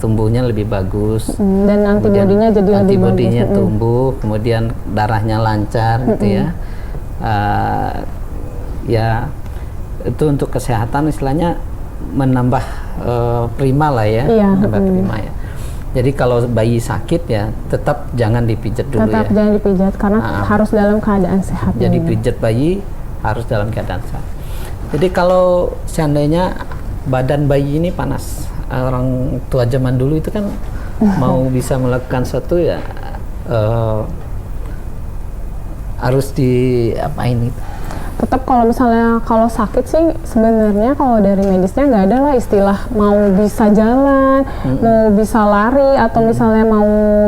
tumbuhnya lebih bagus. Dan antibodinya jadi lebih bagus. Antibodinya tumbuh, kemudian darahnya lancar gitu ya. Ya itu untuk kesehatan istilahnya menambah prima lah ya. Iya, Menambah prima ya. Jadi kalau bayi sakit ya tetap jangan dipijat dulu Tetap ya. jangan dipijat karena harus dalam keadaan sehat. Jadi pijat bayi harus dalam keadaan sehat. Jadi kalau seandainya badan bayi ini panas, orang tua zaman dulu itu kan mau bisa melakukan sesuatu ya harus diapain itu. Tetap kalau misalnya kalau sakit sih sebenarnya kalau dari medisnya nggak ada lah istilah mau bisa jalan, mau bisa lari, atau misalnya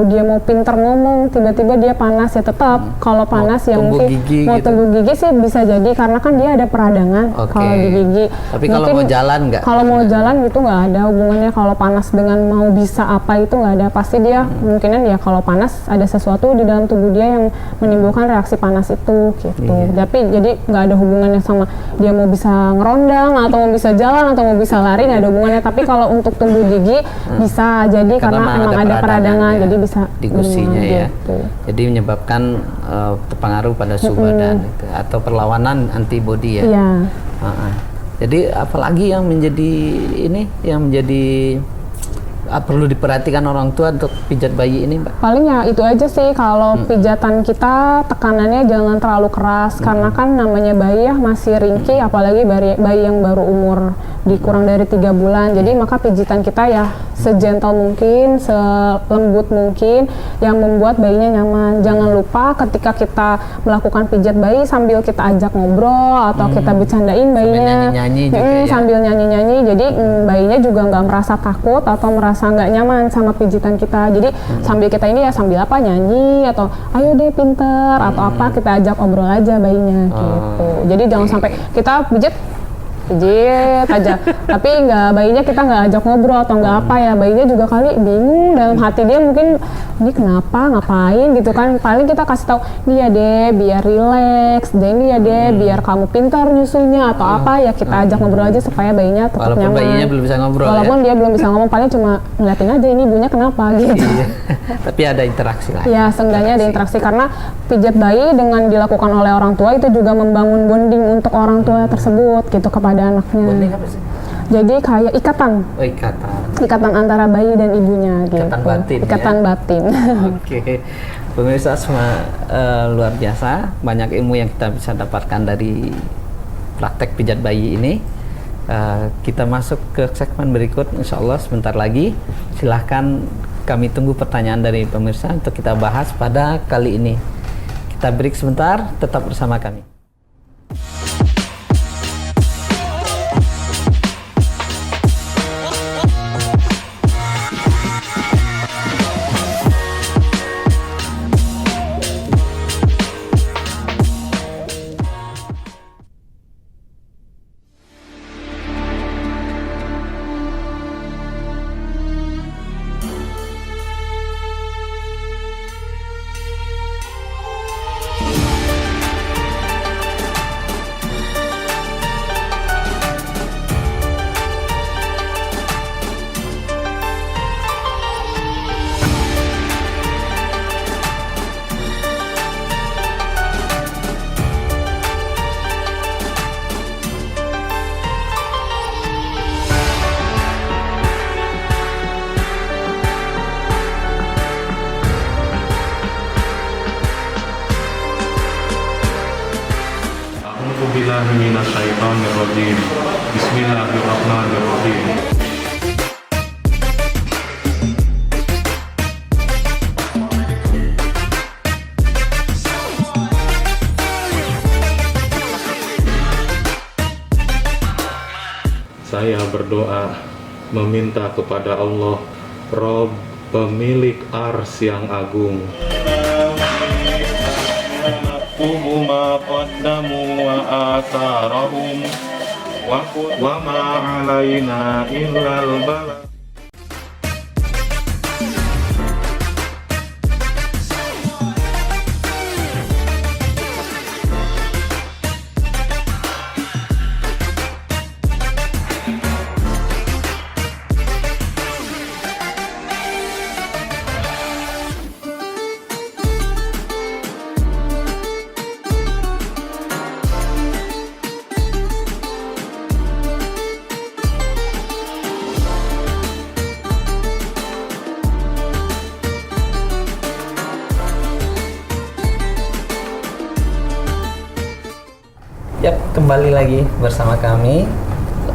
dia mau pinter ngomong, tiba-tiba dia panas ya tetap kalau panas ya mungkin mau tumbuh gigi sih bisa jadi karena kan dia ada peradangan kalau di gigi. Tapi kalau mau jalan nggak? Kalau mau jalan gitu nggak ada hubungannya kalau panas dengan mau bisa apa itu nggak ada. Pasti dia kemungkinan ya kalau panas ada sesuatu di dalam tubuh dia yang menimbulkan reaksi panas itu gitu. Tapi jadi nggak ada hubungannya sama dia mau bisa ngerondang atau mau bisa jalan atau mau bisa lari, nggak ada hubungannya. Tapi kalau untuk tumbuh gigi bisa jadi karena emang ada peradangan ya, jadi bisa di gusinya ya. Gitu. Jadi menyebabkan terpengaruh pada suhu badan gitu, atau perlawanan antibodi ya. Iya. Jadi apalagi yang menjadi perlu diperhatikan orang tua untuk pijat bayi ini, Mbak? Paling ya itu aja sih, kalau pijatan kita tekanannya jangan terlalu keras karena kan namanya bayi ya masih ringkih, apalagi bayi yang baru umur kurang dari 3 bulan. Jadi maka pijitan kita ya segentle mungkin, selembut mungkin yang membuat bayinya nyaman. Jangan lupa ketika kita melakukan pijat bayi sambil kita ajak ngobrol atau kita bercandain bayinya, nyanyi-nyanyi juga ya. Sambil nyanyi-nyanyi, jadi bayinya juga nggak merasa takut atau merasa nggak nyaman sama pijitan kita. Jadi sambil kita ini ya sambil apa nyanyi atau ayo deh pinter atau apa, kita ajak obrol aja bayinya gitu. Jadi jangan sampai kita pijit pijit aja. Tapi bayinya kita nggak ajak ngobrol atau nggak apa ya, bayinya juga kali bingung dalam hati dia mungkin ini kenapa ngapain gitu kan. Paling kita kasih tahu nih ya deh biar rileks, ini ya deh biar kamu pintar nyusunya atau apa ya, kita ajak ngobrol aja supaya bayinya tetap Walaupun nyaman. bayinya belum bisa ngobrol Walaupun ya. dia belum bisa ngomong, paling cuma ngeliatin aja ini ibunya kenapa gitu. Iya. Tapi ada interaksi lah. Ya, seenggaknya ada interaksi karena pijat bayi dengan dilakukan oleh orang tua itu juga membangun bonding untuk orang tua tersebut gitu kepada anaknya. Bonding apa sih? Jadi kayak ikatan Oh, ikatan. antara bayi dan ibunya gitu. Ikatan batin, Ikatan ya? batin. Oke, pemirsa semua luar biasa, banyak ilmu yang kita bisa dapatkan dari praktek pijat bayi ini. Kita masuk ke segmen berikut, insya Allah sebentar lagi. Silahkan kami tunggu pertanyaan dari pemirsa untuk kita bahas pada kali ini. Kita break sebentar, tetap bersama kami. A'udzubillahi minasyaitonirrajim. Bismillahirrahmanirrahim. Saya berdoa meminta kepada Allah, Rob pemilik ars yang agung. Ma qaddamu wa atharahum wa ma alaina illal balagh. Yap, kembali lagi bersama kami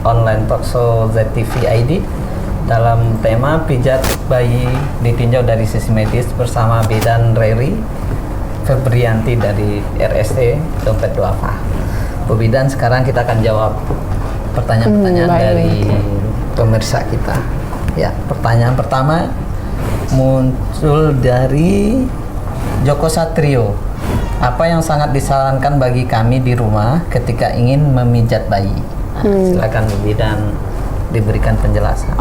online talkshow ZTV ID dalam tema pijat bayi ditinjau dari sisi medis bersama Bidan Reri Febrianti dari RSE Dompet Duafa. Bu Bidan, sekarang kita akan jawab pertanyaan-pertanyaan baik. dari pemirsa kita. Ya, pertanyaan pertama muncul dari Joko Satrio. Apa yang sangat disarankan bagi kami di rumah ketika ingin memijat bayi? Silakan Bu Bidan diberikan penjelasan.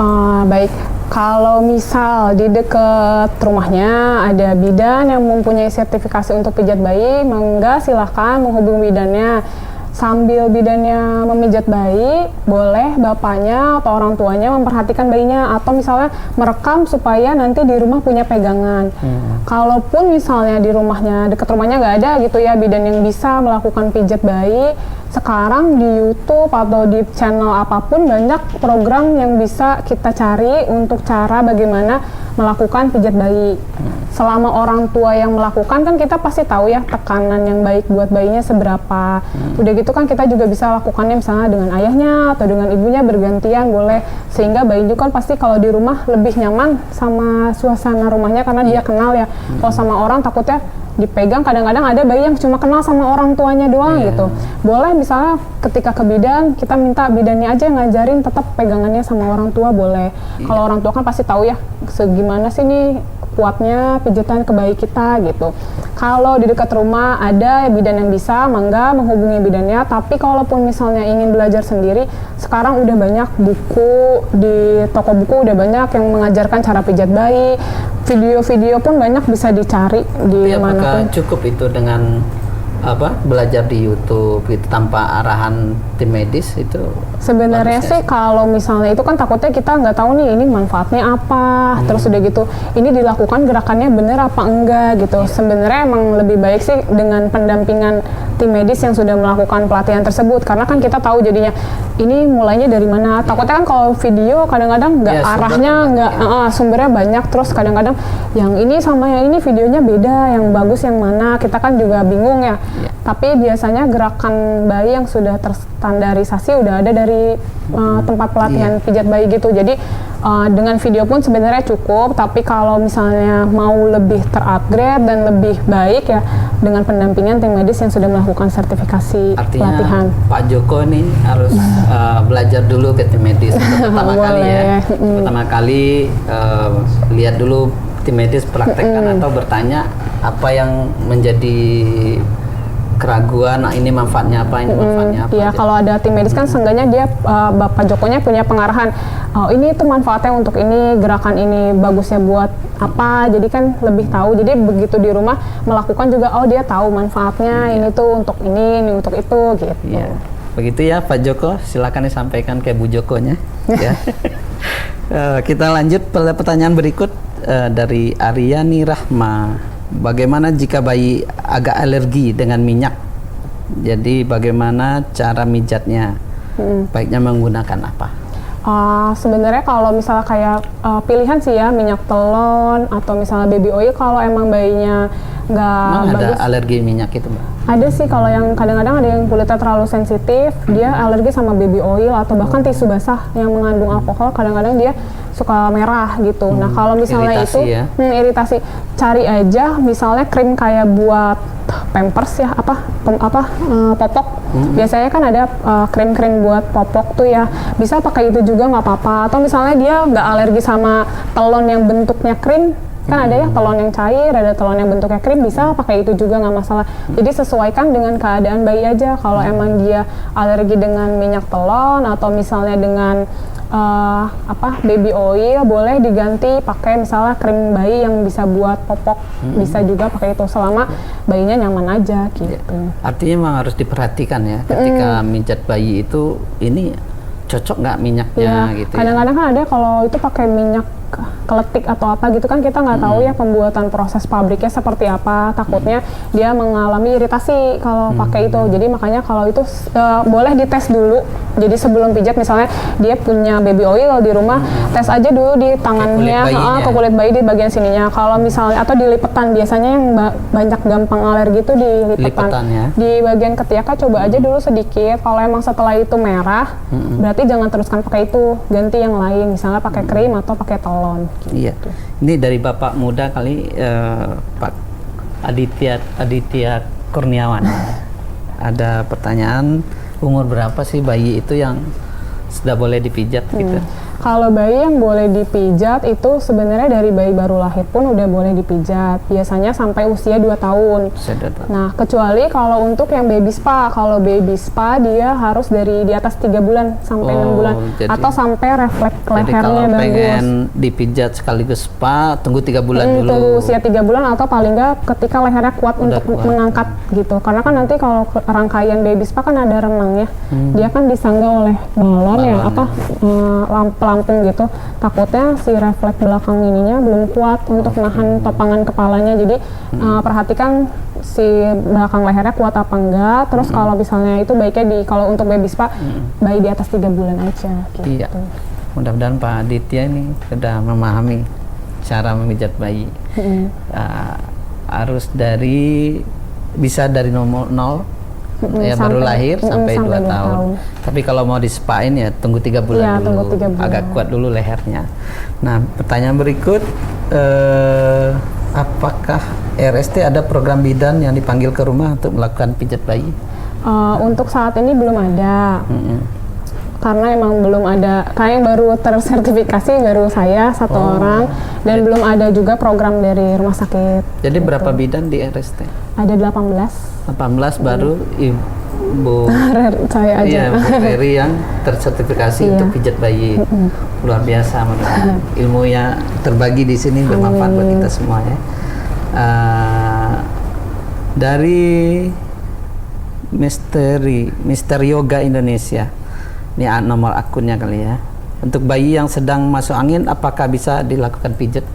Baik, kalau misal di dekat rumahnya ada bidan yang mempunyai sertifikasi untuk pijat bayi, mangga silahkan menghubungi bidannya. Sambil bidannya memijat bayi, boleh bapaknya atau orang tuanya memperhatikan bayinya atau misalnya merekam supaya nanti di rumah punya pegangan. Kalaupun misalnya di rumahnya, dekat rumahnya nggak ada gitu ya bidan yang bisa melakukan pijat bayi, sekarang di YouTube atau di channel apapun banyak program yang bisa kita cari untuk cara bagaimana melakukan pijat bayi. Selama orang tua yang melakukan kan kita pasti tahu ya tekanan yang baik buat bayinya seberapa. Udah gitu kan kita juga bisa lakukannya misalnya dengan ayahnya atau dengan ibunya bergantian boleh, sehingga bayi juga kan pasti kalau di rumah lebih nyaman sama suasana rumahnya karena dia kenal ya. Kalau sama orang takutnya dipegang, kadang-kadang ada bayi yang cuma kenal sama orang tuanya doang gitu. Boleh misalnya ketika ke bidan kita minta bidannya aja ngajarin tetap pegangannya sama orang tua boleh. Kalau orang tua kan pasti tahu ya segimana sih nih kuatnya pijitan ke bayi kita gitu. Kalau di dekat rumah ada bidan yang bisa, mangga menghubungi bidannya. Tapi kalaupun misalnya ingin belajar sendiri, sekarang udah banyak buku di toko buku, udah banyak yang mengajarkan cara pijat bayi. Video-video pun banyak bisa dicari di Tapi apakah manapun. cukup itu dengan belajar di YouTube itu tanpa arahan tim medis itu? Sebenarnya bagus sih nggak kalau misalnya itu kan takutnya kita nggak tahu nih ini manfaatnya apa, terus udah gitu ini dilakukan gerakannya bener apa enggak gitu. Sebenarnya emang lebih baik sih dengan pendampingan tim medis yang sudah melakukan pelatihan tersebut, karena kan kita tahu jadinya ini mulainya dari mana. Takutnya kan kalau video kadang-kadang nggak Ya, arahnya nggak sumbernya banyak, terus kadang-kadang yang ini sama yang ini videonya beda, yang bagus yang mana, kita kan juga bingung ya. Tapi biasanya gerakan bayi yang sudah terstandarisasi udah ada dari tempat pelatihan pijat bayi gitu. Jadi dengan video pun sebenarnya cukup, tapi kalau misalnya mau lebih terupgrade dan lebih baik ya dengan pendampingan tim medis yang sudah melakukan sertifikasi pelatihan. Artinya Pak Joko nih harus belajar dulu ke tim medis untuk pertama kali ya. Pertama kali lihat dulu tim medis praktekkan atau bertanya apa yang menjadi keraguan, ini manfaatnya apa, ini manfaatnya apa. Iya, kalau ada tim medis kan seenggaknya dia Bapak Jokonya punya pengarahan. Oh, ini tuh manfaatnya untuk ini, gerakan ini bagusnya buat apa. Jadi kan lebih tahu. Jadi begitu di rumah melakukan juga, oh dia tahu manfaatnya ini tuh untuk ini untuk itu gitu. Iya. Begitu ya Pak Joko, silakan disampaikan ke Bu Jokonya. Ya. Kita lanjut pada pertanyaan berikut dari Aryani Rahma. Bagaimana jika bayi agak alergi dengan minyak? Jadi bagaimana cara mijatnya? Baiknya menggunakan apa? Sebenarnya kalau misalnya kayak pilihan sih ya, minyak telon atau misalnya baby oil kalau emang bayinya nggak Memang bagus. ada alergi minyak itu, Mbak? Ada sih, kalau yang kadang-kadang ada yang kulitnya terlalu sensitif, dia alergi sama baby oil atau bahkan tisu basah yang mengandung alkohol, kadang-kadang dia suka merah gitu. Nah kalau misalnya iritasi itu ya? Iritasi, cari aja misalnya krim kayak buat Pampers ya, popok. Biasanya kan ada krim-krim buat popok tuh ya, bisa pakai itu juga nggak apa-apa. Atau misalnya dia nggak alergi sama telon yang bentuknya krim, kan ada ya telon yang cair, ada telon yang bentuknya krim, bisa pakai itu juga nggak masalah. Jadi sesuaikan dengan keadaan bayi aja. Kalau emang dia alergi dengan minyak telon atau misalnya dengan baby oil, boleh diganti pakai misalnya krim bayi yang bisa buat popok, bisa juga pakai itu selama bayinya nyaman aja gitu. Artinya memang harus diperhatikan ya ketika mijat bayi itu, ini cocok nggak minyaknya gitu. Kadang-kadang kan ada kalau itu pakai minyak keletik atau apa gitu kan kita nggak tahu ya pembuatan proses pabriknya seperti apa, takutnya dia mengalami iritasi kalau pakai itu. Jadi makanya kalau itu boleh dites dulu. Jadi sebelum pijat misalnya dia punya baby oil di rumah, tes aja dulu di tangannya ke kulit bayi di bagian sininya. Kalau misalnya atau di lipetan, biasanya yang banyak gampang alergi itu di lipetan. Ya? Di bagian ketiak coba aja dulu sedikit. Kalau emang setelah itu merah, berarti jangan teruskan pakai itu, ganti yang lain, misalnya pakai krim atau pakai telon. Gitu. Iya. Ini dari Bapak muda kali, Pak Aditya Kurniawan. Ada pertanyaan, umur berapa sih bayi itu yang sudah boleh dipijat gitu? Kalau bayi yang boleh dipijat itu sebenarnya dari bayi baru lahir pun udah boleh dipijat. Biasanya sampai usia 2 tahun. Nah, kecuali kalau untuk yang baby spa. Kalau baby spa dia harus dari di atas 3 bulan sampai 6 bulan. Atau sampai refleks lehernya bagus. Pengen dipijat sekaligus spa, tunggu 3 bulan dulu. Tunggu usia 3 bulan atau paling nggak ketika lehernya kuat untuk mengangkat gitu. Karena kan nanti kalau rangkaian baby spa kan ada renang ya. Dia kan disangga oleh balon ya, lampung gitu, takutnya si refleks belakang ininya belum kuat untuk nahan topangan kepalanya. Jadi perhatikan si belakang lehernya kuat apa enggak. Terus kalau misalnya itu baiknya kalau untuk baby spa bayi di atas 3 bulan aja gitu. Iya. Mudah-mudahan Pak Aditya ini sudah memahami cara memijat bayi. Harus bisa dari nomor 0 ya baru lahir sampai 2 tahun. Tapi kalau mau dispain ya tunggu 3 bulan dulu. Tunggu 3 bulan. Agak kuat dulu lehernya. Nah, pertanyaan berikut, apakah RST ada program bidan yang dipanggil ke rumah untuk melakukan pijat bayi? Untuk saat ini belum ada. karena emang belum ada, kayak baru tersertifikasi baru saya satu orang, dan belum ada juga program dari rumah sakit. Jadi gitu. berapa bidan di RST? Ada 18. 18 baru Ibu Saya aja. Iya, Bu Ferry yang tersertifikasi Iya. untuk pijat bayi. Luar biasa, ilmunya terbagi di sini bermanfaat buat kita semua ya. Dari Mister Yoga Indonesia, ini nomor akunnya kali ya. Untuk bayi yang sedang masuk angin, apakah bisa dilakukan pijat?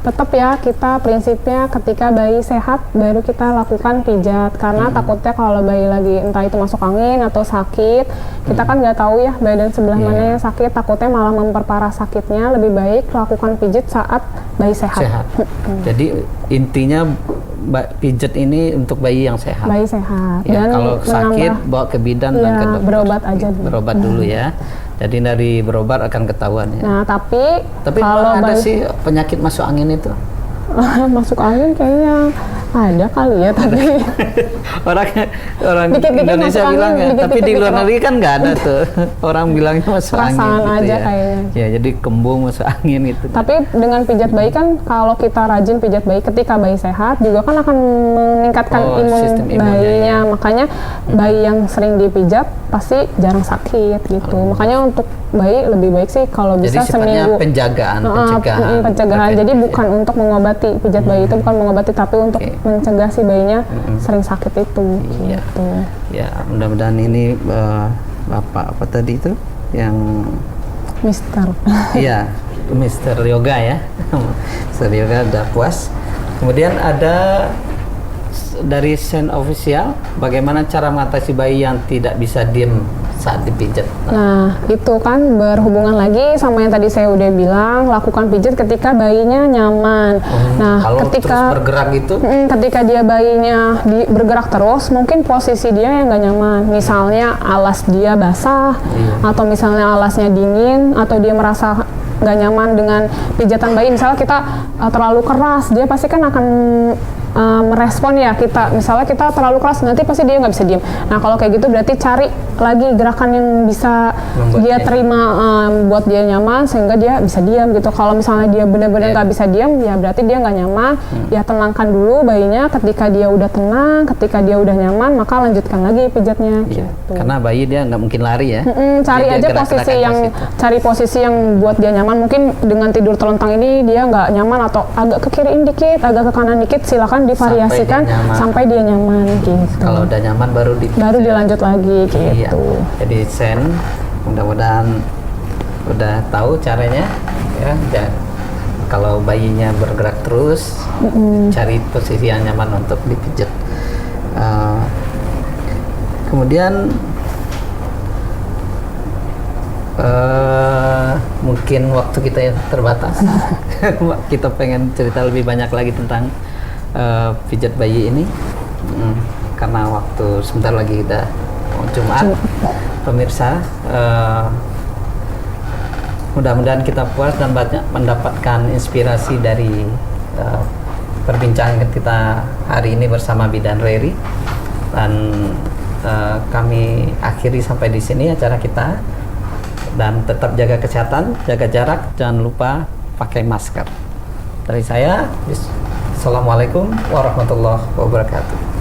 Tetap ya, kita prinsipnya ketika bayi sehat baru kita lakukan pijat, karena takutnya kalau bayi lagi entah itu masuk angin atau sakit, kita kan nggak tahu ya badan sebelah mana yang sakit, takutnya malah memperparah sakitnya. Lebih baik lakukan pijat saat bayi sehat. Jadi intinya pijat ini untuk bayi yang sehat. Bayi sehat. Ya, Dan kalau sakit bawa ke bidan dan ke dokter. berobat aja dulu. Berobat dulu ya. Jadi dari berobat akan ketahuan ya. Nah, tapi kalau ada bayi sih penyakit masuk angin itu. masuk angin kayaknya ada kali ya, tapi orang Dikit-dikit Indonesia masuk bilang angin, ya, tapi di dikit-dikit luar negeri kan nggak ada tuh. Orang bilangnya masuk angin Perasaan gitu aja ya. kayaknya. Ya, jadi kembung masuk angin gitu. Tapi dengan pijat bayi kan, kalau kita rajin pijat bayi ketika bayi sehat juga kan akan meningkatkan sistem imun imunnya, bayinya. ya. Makanya bayi yang sering dipijat pasti jarang sakit gitu. Makanya untuk bayi lebih baik sih kalau Jadi bisa sifatnya seminggu. penjagaan. Pencegahan. Jadi Preventif. bukan untuk mengobati, pijat bayi itu bukan mengobati, tapi untuk mencegah si bayinya sering sakit itu. Iya. Gitu. Ya, mudah-mudahan ini Bapak apa tadi itu yang Mister. iya, Mister Yoga ya. Mister Yoga udah puas. Kemudian ada dari Sen Official, bagaimana cara mengatasi bayi yang tidak bisa diem saat dipijat? Nah, itu kan berhubungan lagi sama yang tadi saya udah bilang, lakukan pijat ketika bayinya nyaman. Nah, Kalau ketika terus bergerak itu, ketika dia bayinya bergerak terus, mungkin posisi dia yang nggak nyaman. Misalnya alas dia basah, atau misalnya alasnya dingin, atau dia merasa nggak nyaman dengan pijatan bayi. Misalnya kita terlalu keras, dia pasti kan akan merespon ya kita. Misalnya kita terlalu keras, nanti pasti dia nggak bisa diem. Nah, kalau kayak gitu berarti cari lagi gerakan yang bisa dia terima, buat dia nyaman sehingga dia bisa diam gitu. Kalau misalnya dia benar-benar nggak bisa diam, ya berarti dia nggak nyaman. Ya tenangkan dulu bayinya. Ketika dia udah tenang, ketika dia udah nyaman, maka lanjutkan lagi pijatnya. iya, Gitu. karena bayi dia nggak mungkin lari ya. Cari Jadi dia aja gerak-gerak posisi aja yang situ. cari posisi yang buat dia nyaman. Mungkin dengan tidur telentang ini dia nggak nyaman, atau agak ke kiriin dikit, agak ke kanan dikit, silakan divariasikan sampai dia nyaman gitu. Kalau udah nyaman baru dilanjut lagi gitu. Iya. Jadi Sen, mudah-mudahan udah tahu caranya ya. Kalau bayinya bergerak terus, cari posisi yang nyaman untuk dipijat. Kemudian mungkin waktu kita yang terbatas. Kita pengen cerita lebih banyak lagi tentang pijat bayi ini, karena waktu sebentar lagi udah mau Jumat. Pemirsa, mudah-mudahan kita puas dan banyak mendapatkan inspirasi dari perbincangan kita hari ini bersama Bidan Reri. Dan kami akhiri sampai di sini acara kita. Dan tetap jaga kesehatan, jaga jarak, jangan lupa pakai masker. Dari saya, Assalamualaikum warahmatullahi wabarakatuh.